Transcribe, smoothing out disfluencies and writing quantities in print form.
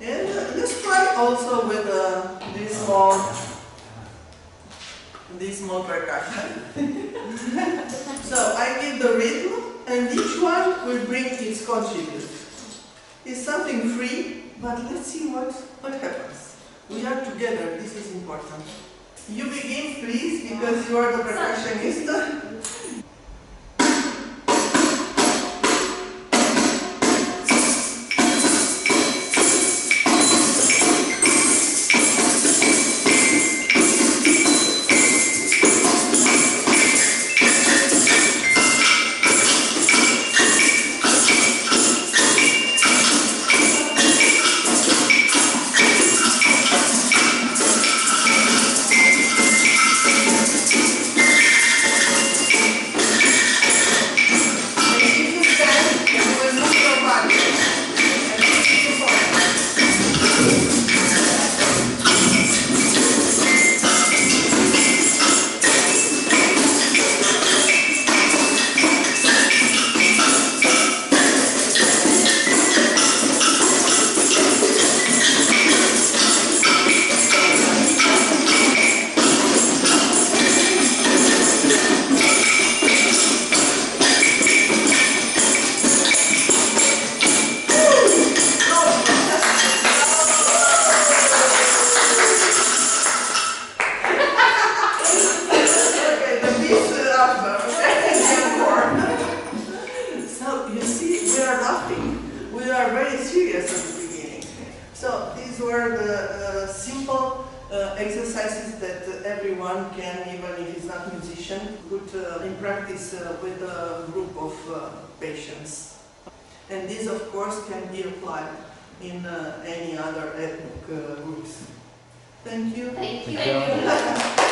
And let's try also with this small percussion. So I give the rhythm, and each one will bring its contribute. It's something free, but let's see what happens. We are together, this is important. You begin, please, because you are the percussionist. We are very serious at the beginning. So these were the simple exercises that everyone can, even if he's not a musician, put in practice with a group of patients. And this, of course, can be applied in any other ethnic groups. Thank you. Thank you.